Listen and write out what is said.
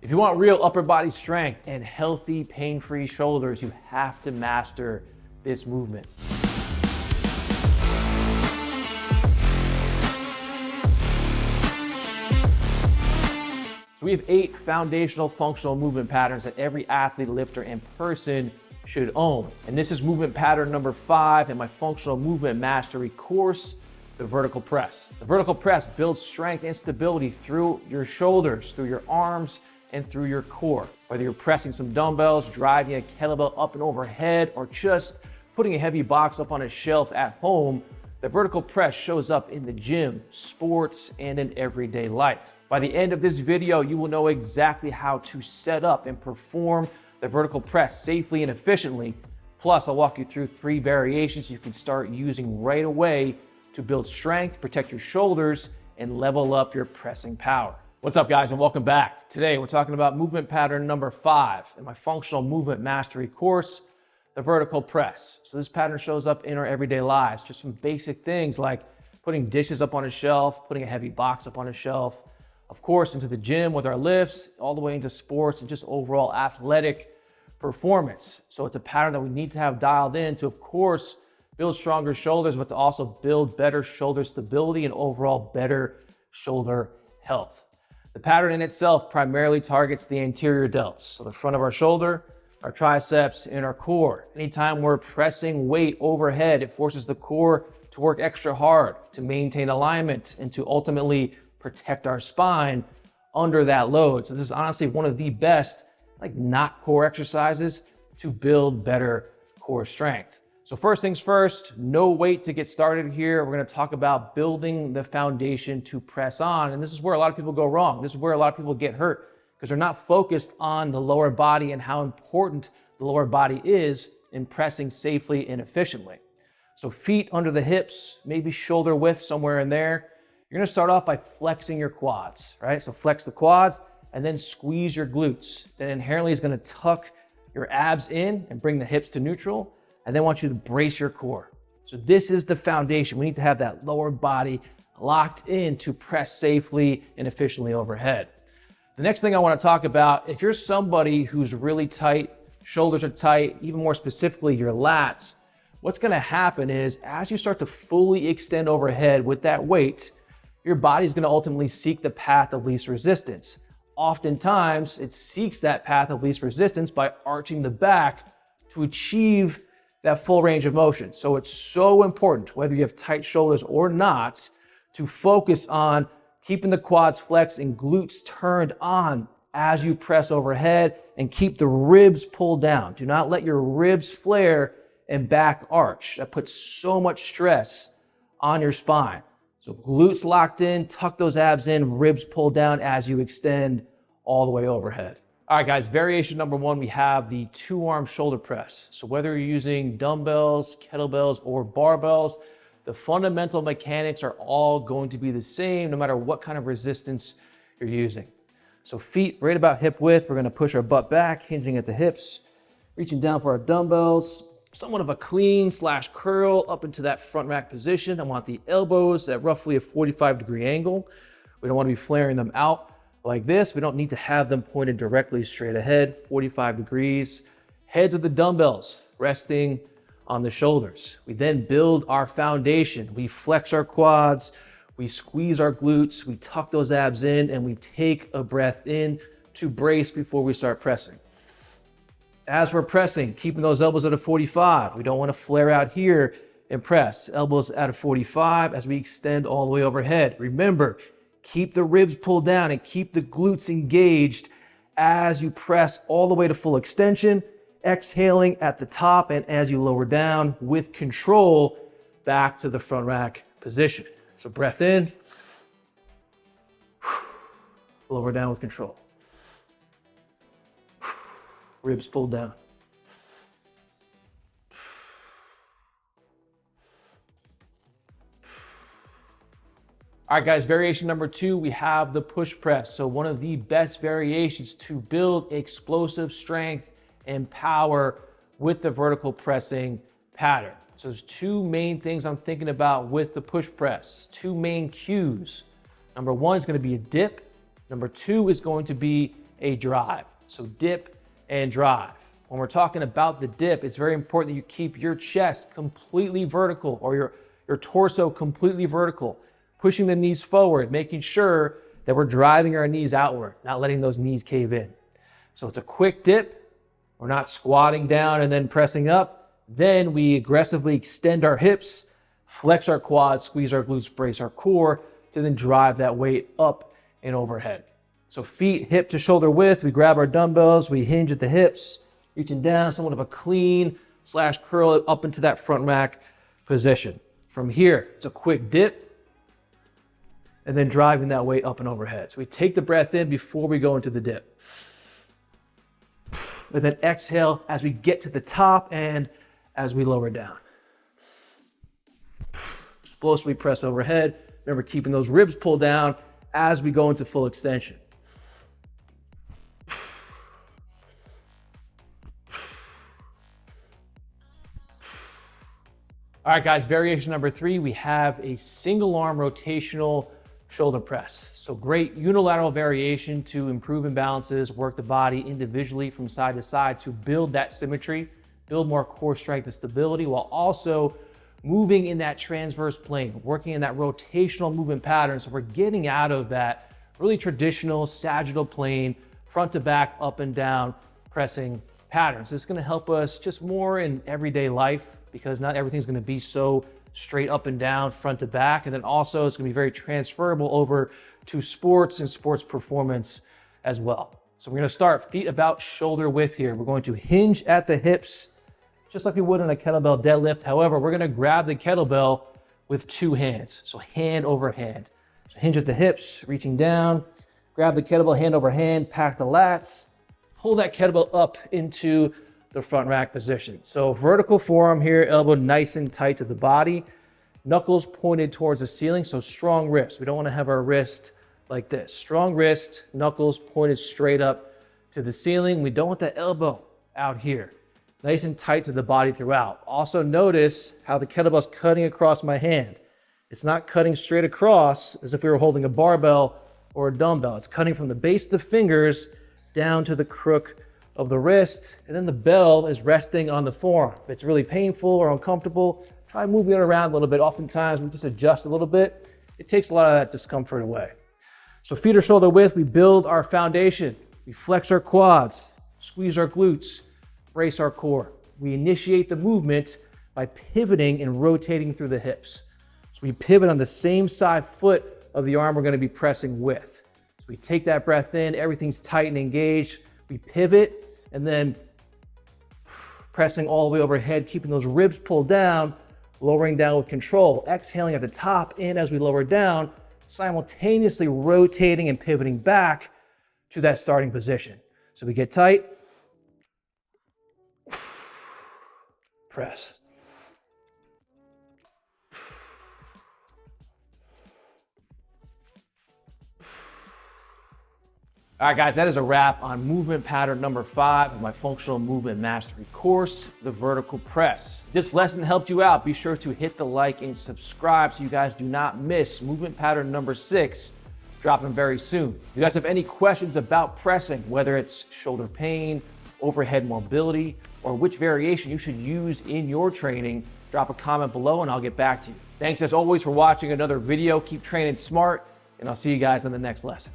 If you want real upper body strength and healthy, pain-free shoulders, you have to master this movement. So we have 8 foundational functional movement patterns that every athlete, lifter, and person should own. And this is movement pattern number 5 in my functional movement mastery course, the vertical press. The vertical press builds strength and stability through your shoulders, through your arms, and through your core. Whether you're pressing some dumbbells, driving a kettlebell up and overhead, or just putting a heavy box up on a shelf at home, the vertical press shows up in the gym, sports, and in everyday life. By the end of this video, you will know exactly how to set up and perform the vertical press safely and efficiently. Plus, I'll walk you through 3 variations you can start using right away to build strength, protect your shoulders, and level up your pressing power. What's up, guys, and welcome back. Today, we're talking about movement pattern number 5 in my functional movement mastery course, the vertical press. So this pattern shows up in our everyday lives, just some basic things like putting dishes up on a shelf, putting a heavy box up on a shelf, of course, into the gym with our lifts, all the way into sports and just overall athletic performance. So it's a pattern that we need to have dialed in to, of course, build stronger shoulders, but to also build better shoulder stability and overall better shoulder health. The pattern in itself primarily targets the anterior delts, so the front of our shoulder, our triceps, and our core. Anytime we're pressing weight overhead, it forces the core to work extra hard to maintain alignment and to ultimately protect our spine under that load. So this is honestly one of the best, not core exercises to build better core strength. So first things first, no weight to get started here. We're going to talk about building the foundation to press on. And this is where a lot of people go wrong. This is where a lot of people get hurt because they're not focused on the lower body and how important the lower body is in pressing safely and efficiently. So feet under the hips, maybe shoulder width somewhere in there. You're going to start off by flexing your quads, right? So flex the quads and then squeeze your glutes. That inherently is going to tuck your abs in and bring the hips to neutral. And then I want you to brace your core. So this is the foundation. We need to have that lower body locked in to press safely and efficiently overhead. The next thing I want to talk about, if you're somebody who's really tight, shoulders are tight, even more specifically your lats, what's going to happen is as you start to fully extend overhead with that weight, your body's going to ultimately seek the path of least resistance. Oftentimes, it seeks that path of least resistance by arching the back to achieve that full range of motion. So it's so important, whether you have tight shoulders or not, to focus on keeping the quads flexed and glutes turned on as you press overhead and keep the ribs pulled down. Do not let your ribs flare and back arch. That puts so much stress on your spine. So glutes locked in, tuck those abs in, ribs pulled down as you extend all the way overhead. All right, guys, variation number 1, we have the 2-arm shoulder press. So whether you're using dumbbells, kettlebells, or barbells, the fundamental mechanics are all going to be the same no matter what kind of resistance you're using. So feet right about hip width. We're going to push our butt back, hinging at the hips, reaching down for our dumbbells, somewhat of a clean / curl up into that front rack position. I want the elbows at roughly a 45-degree angle. We don't want to be flaring them out like this. We don't need to have them pointed directly straight ahead, 45 degrees. Heads of the dumbbells resting on the shoulders. We then build our foundation. We flex our quads, we squeeze our glutes, we tuck those abs in, and we take a breath in to brace before we start pressing. As we're pressing, keeping those elbows at a 45. We don't want to flare out here and press. Elbows at a 45 as we extend all the way overhead. Remember, keep the ribs pulled down and keep the glutes engaged as you press all the way to full extension, exhaling at the top and as you lower down with control back to the front rack position. So breath in, lower down with control. Ribs pulled down. All right, guys, variation number 2, we have the push press. So one of the best variations to build explosive strength and power with the vertical pressing pattern. So there's 2 main things I'm thinking about with the push press, 2 main cues. Number 1 is going to be a dip. Number 2 is going to be a drive. So dip and drive. When we're talking about the dip, it's very important that you keep your chest completely vertical, or your torso completely vertical, pushing the knees forward, making sure that we're driving our knees outward, not letting those knees cave in. So it's a quick dip. We're not squatting down and then pressing up. Then we aggressively extend our hips, flex our quads, squeeze our glutes, brace our core, to then drive that weight up and overhead. So feet hip to shoulder width. We grab our dumbbells, we hinge at the hips, reaching down, somewhat of a clean / curl up into that front rack position. From here, it's a quick dip, and then driving that weight up and overhead. So we take the breath in before we go into the dip. And then exhale as we get to the top and as we lower down. Explosively press overhead. Remember, keeping those ribs pulled down as we go into full extension. All right, guys, variation number 3, we have a single arm rotational shoulder press. So great unilateral variation to improve imbalances, work the body individually from side to side to build that symmetry, build more core strength and stability, while also moving in that transverse plane, working in that rotational movement pattern. So we're getting out of that really traditional sagittal plane, front to back, up and down pressing patterns. This is going to help us just more in everyday life, because not everything's going to be so straight up and down, front to back. And then also it's going to be very transferable over to sports and sports performance as well. So we're going to start feet about shoulder width here. We're going to hinge at the hips, just like we would in a kettlebell deadlift. However, we're going to grab the kettlebell with 2 hands. So hand over hand. So hinge at the hips, reaching down, grab the kettlebell hand over hand, pack the lats, pull that kettlebell up into the front rack position. So vertical forearm here, elbow nice and tight to the body, knuckles pointed towards the ceiling, so strong wrist. We don't want to have our wrist like this. Strong wrist, knuckles pointed straight up to the ceiling. We don't want that elbow out here. Nice and tight to the body throughout. Also notice how the kettlebell's cutting across my hand. It's not cutting straight across as if we were holding a barbell or a dumbbell. It's cutting from the base of the fingers down to the crook of the wrist, and then the bell is resting on the forearm. If it's really painful or uncomfortable, try moving it around a little bit. Oftentimes we just adjust a little bit. It takes a lot of that discomfort away. So feet are shoulder width, we build our foundation. We flex our quads, squeeze our glutes, brace our core. We initiate the movement by pivoting and rotating through the hips. So we pivot on the same side foot of the arm we're going to be pressing with. So we take that breath in, everything's tight and engaged. We pivot and then pressing all the way overhead, keeping those ribs pulled down, lowering down with control, exhaling at the top in as we lower down, simultaneously rotating and pivoting back to that starting position. So we get tight, press. All right, guys, that is a wrap on movement pattern number 5 of my functional movement mastery course, the vertical press. If this lesson helped you out, be sure to hit the like and subscribe so you guys do not miss movement pattern number 6, dropping very soon. If you guys have any questions about pressing, whether it's shoulder pain, overhead mobility, or which variation you should use in your training, drop a comment below and I'll get back to you. Thanks as always for watching another video. Keep training smart, and I'll see you guys in the next lesson.